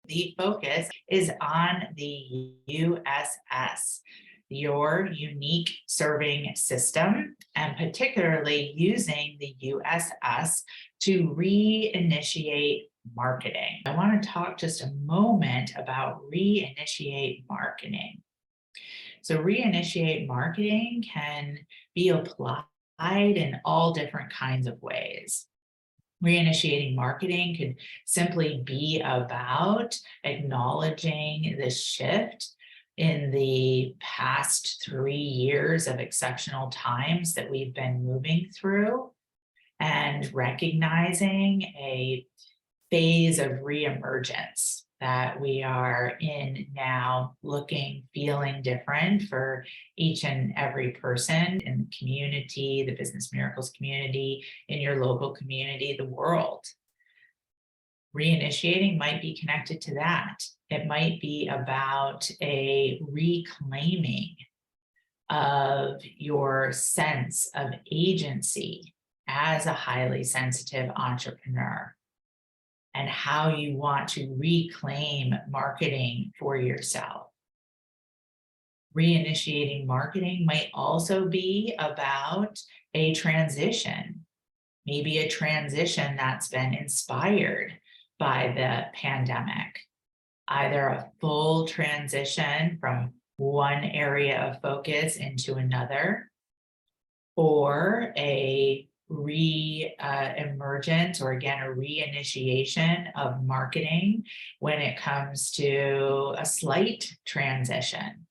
The focus is on the USS, your unique serving system, and particularly using the USS to reinitiate marketing. I want to talk just a moment about reinitiate marketing. So reinitiate marketing can be applied in all different kinds of ways. Reinitiating marketing could simply be about acknowledging the shift in the past 3 years of exceptional times that we've been moving through and recognizing a phase of reemergence that we are in now, looking, feeling different for each and every person in the community, the Business Miracles community, in your local community, the world. Reinitiating might be connected to that. It might be about a reclaiming of your sense of agency as a highly sensitive entrepreneur, and how you want to reclaim marketing for yourself. Reinitiating marketing might also be about a transition, maybe a transition that's been inspired by the pandemic, either a full transition from one area of focus into another, or a re-emergence, or again, a reinitiation of marketing when it comes to a slight transition,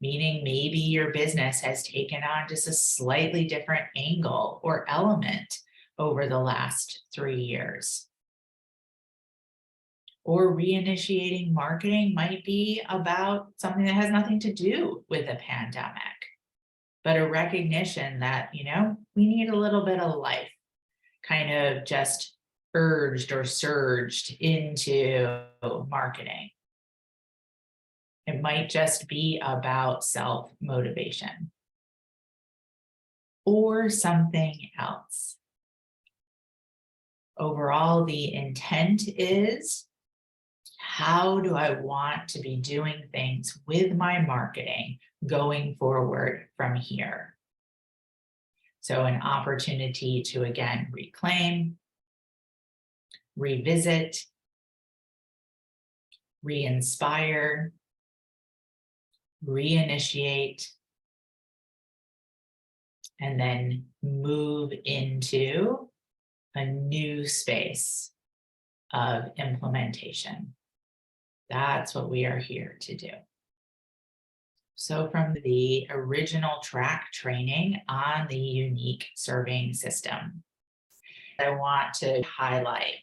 meaning maybe your business has taken on just a slightly different angle or element over the last 3 years. Or reinitiating marketing might be about something that has nothing to do with the pandemic, but a recognition that, we need a little bit of life kind of just urged or surged into marketing. It might just be about self-motivation or something else. Overall, the intent is, how do I want to be doing things with my marketing going forward from here? So an opportunity to, again, reclaim, revisit, re-inspire, reinitiate, and then move into a new space of implementation. That's what we are here to do. So from the original track training on the unique serving system, I want to highlight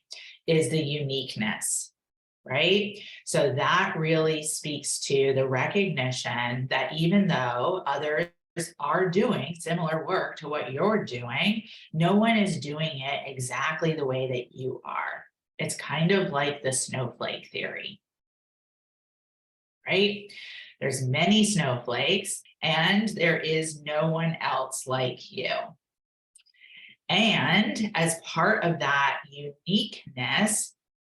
is the uniqueness, right? So that really speaks to the recognition that even though others are doing similar work to what you're doing, no one is doing it exactly the way that you are. It's kind of like the snowflake theory, right? There's many snowflakes and there is no one else like you. And as part of that uniqueness,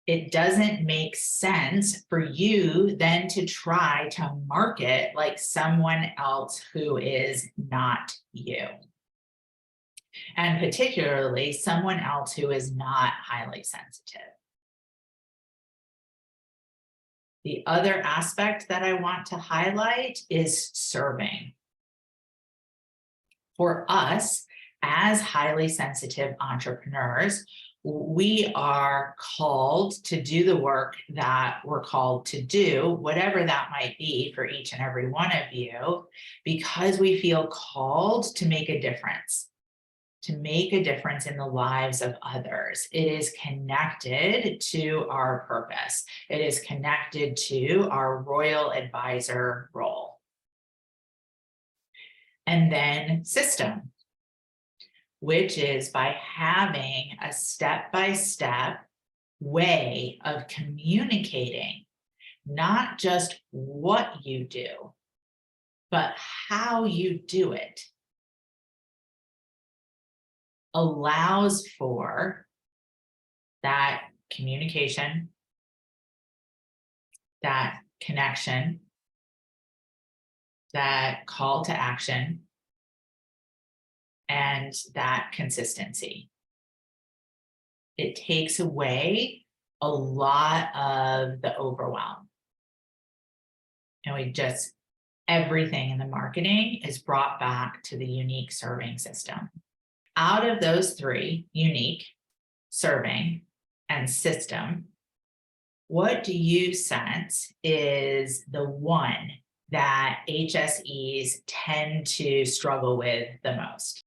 it doesn't make sense for you then to try to market like someone else who is not you. And particularly someone else who is not highly sensitive. The other aspect that I want to highlight is serving. For us, as highly sensitive entrepreneurs, we are called to do the work that we're called to do, whatever that might be for each and every one of you, because we feel called to make a difference. To make a difference in the lives of others. It is connected to our purpose. It is connected to our royal advisor role. And then system, which is by having a step-by-step way of communicating, not just what you do, but how you do it. Allows for that communication, that connection, that call to action, and that consistency. It takes away a lot of the overwhelm. And everything in the marketing is brought back to the unique serving system. Out of those three, unique, serving, and system, what do you sense is the one that HSEs tend to struggle with the most?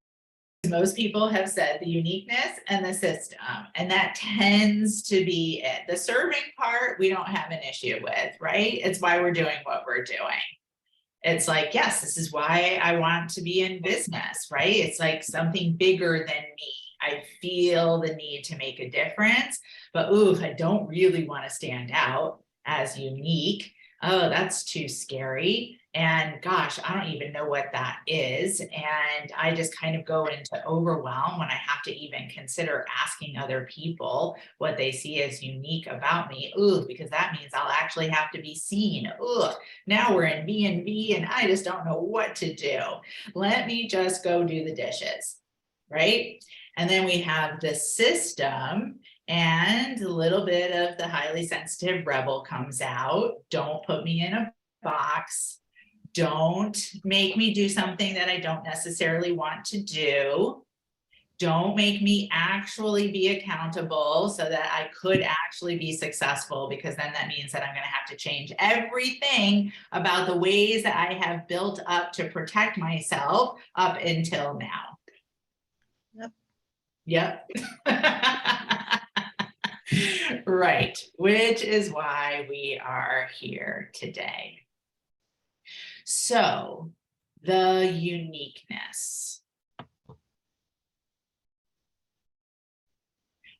Most people have said the uniqueness and the system, and that tends to be it. The serving part, we don't have an issue with, right? It's why we're doing what we're doing. It's like, yes, this is why I want to be in business, right? It's like something bigger than me. I feel the need to make a difference, but ooh, I don't really want to stand out as unique. Oh, that's too scary. And gosh, I don't even know what that is. And I just kind of go into overwhelm when I have to even consider asking other people what they see as unique about me. Ooh, because that means I'll actually have to be seen. Ooh, now we're in B&B and I just don't know what to do. Let me just go do the dishes, right? And then we have the system, and a little bit of the highly sensitive rebel comes out. Don't put me in a box. Don't make me do something that I don't necessarily want to do. Don't make me actually be accountable so that I could actually be successful, because then that means that I'm going to have to change everything about the ways that I have built up to protect myself up until now. Yep. Right, which is why we are here today. So, the uniqueness.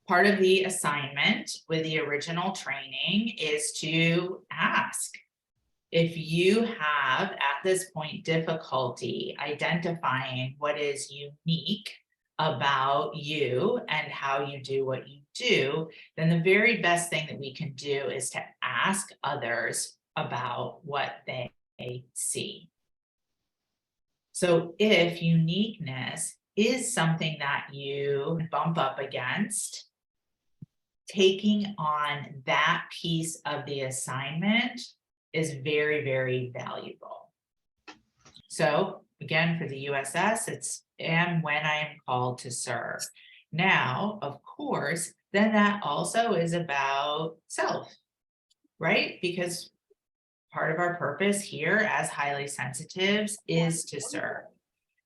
Part of the assignment with the original training is to ask if you have at this point difficulty identifying what is unique about you and how you do what you do, then the very best thing that we can do is to ask others about what they see. So if uniqueness is something that you bump up against, taking on that piece of the assignment is very, very valuable. So again, for the USS, it's and when I am called to serve. Now, of course, then that also is about self, right? Because part of our purpose here as highly sensitives is to serve.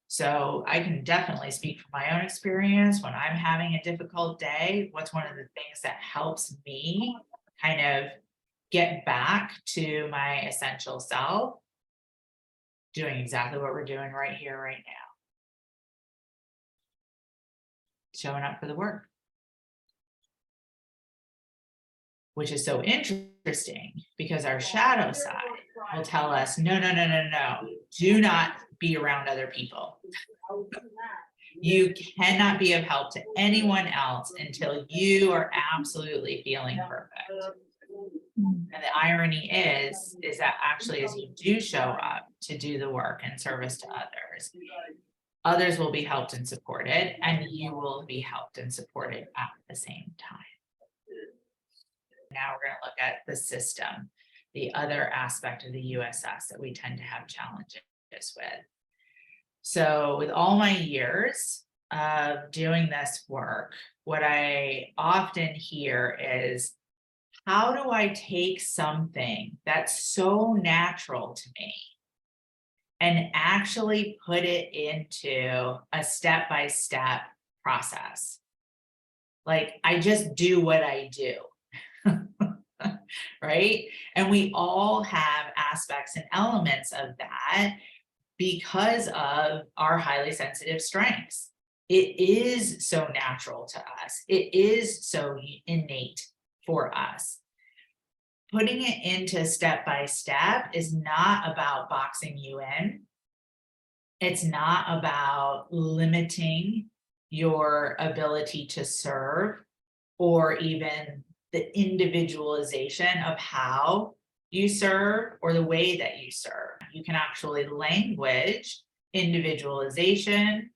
So I can definitely speak from my own experience. When I'm having a difficult day, what's one of the things that helps me kind of get back to my essential self? Doing exactly what we're doing right here, right now. Showing up for the work. Which is so interesting because our shadow side will tell us, no, no, no, no, no, do not be around other people. You cannot be of help to anyone else until you are absolutely feeling perfect. And the irony is that actually as you do show up to do the work in service to others, others will be helped and supported, and you will be helped and supported at the same time. Now we're going to look at the system, the other aspect of the USS that we tend to have challenges with. So with all my years of doing this work, what I often hear is, how do I take something that's so natural to me and actually put it into a step-by-step process? Like, I just do what I do. Right? And we all have aspects and elements of that because of our highly sensitive strengths. It is so natural to us. It is so innate for us. Putting it into step by step is not about boxing you in. It's not about limiting your ability to serve or even the individualization of how you serve or the way that you serve. You can actually language individualization,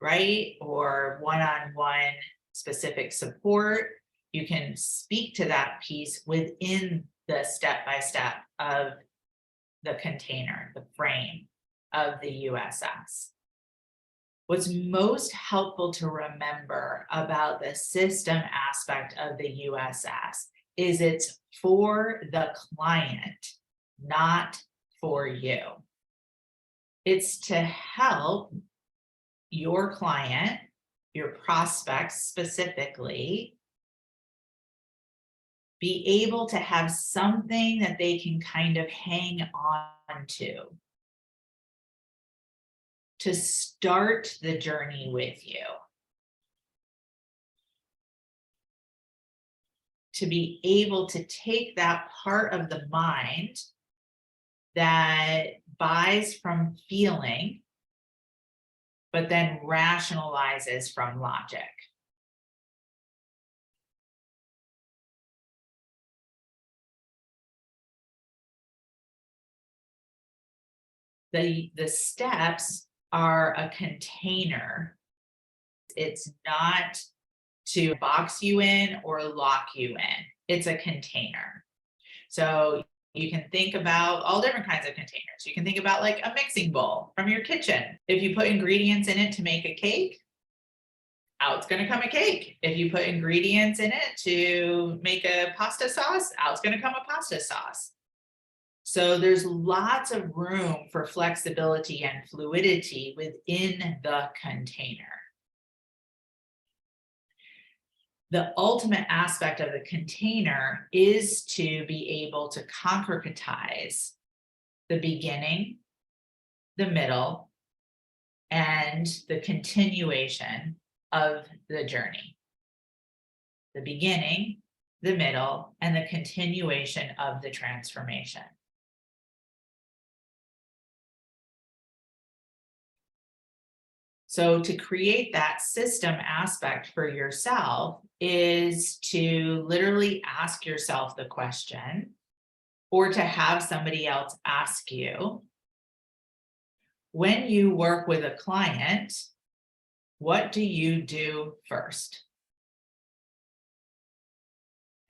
right? Or one-on-one specific support. You can speak to that piece within the step-by-step of the container, the frame of the USS. What's most helpful to remember about the system aspect of the USS is it's for the client, not for you. It's to help your client, your prospects specifically, be able to have something that they can kind of hang on to start the journey with you. To be able to take that part of the mind that buys from feeling, but then rationalizes from logic. The steps are a container. It's not to box you in or lock you in. It's a container. So you can think about all different kinds of containers. You can think about like a mixing bowl from your kitchen. If you put ingredients in it to make a cake, out's going to come a cake. If you put ingredients in it to make a pasta sauce, out's going to come a pasta sauce. So there's lots of room for flexibility and fluidity within the container. The ultimate aspect of the container is to be able to concretize the beginning, the middle, and the continuation of the journey. The beginning, the middle, and the continuation of the transformation. So to create that system aspect for yourself is to literally ask yourself the question, or to have somebody else ask you, when you work with a client, what do you do first?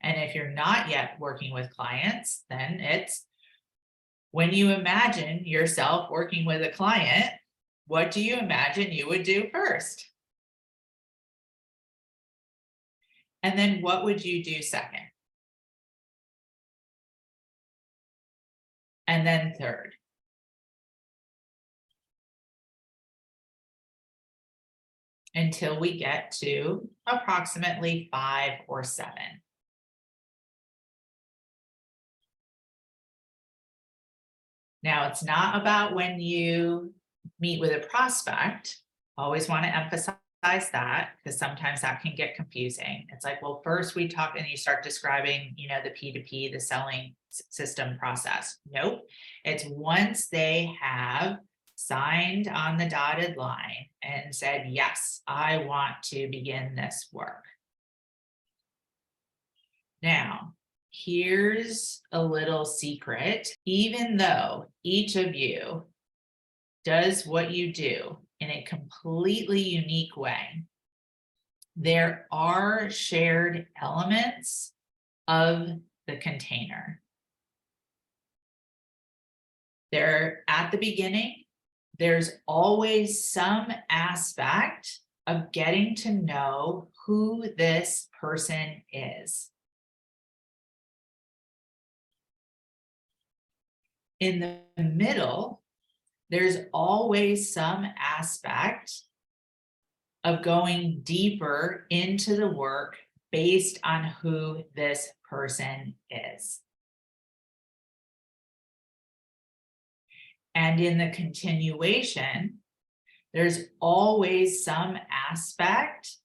And if you're not yet working with clients, then it's when you imagine yourself working with a client, what do you imagine you would do first? And then what would you do second? And then third. Until we get to approximately 5 or 7. Now, it's not about when you meet with a prospect. Always want to emphasize that, because sometimes that can get confusing. It's like, well, first we talk and you start describing, the P2P, the selling system process. Nope. It's once they have signed on the dotted line and said, yes, I want to begin this work. Now, here's a little secret. Even though each of you does what you do in a completely unique way, there are shared elements of the container. There, at the beginning, there's always some aspect of getting to know who this person is. In the middle, there's always some aspect of going deeper into the work based on who this person is. And in the continuation, there's always some aspect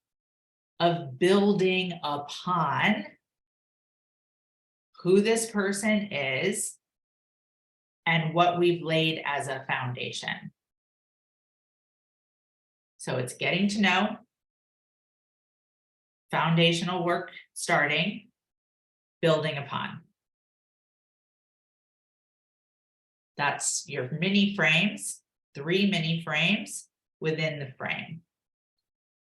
of building upon who this person is and what we've laid as a foundation. So it's getting to know, foundational work starting, building upon. That's your mini frames, 3 mini frames within the frame.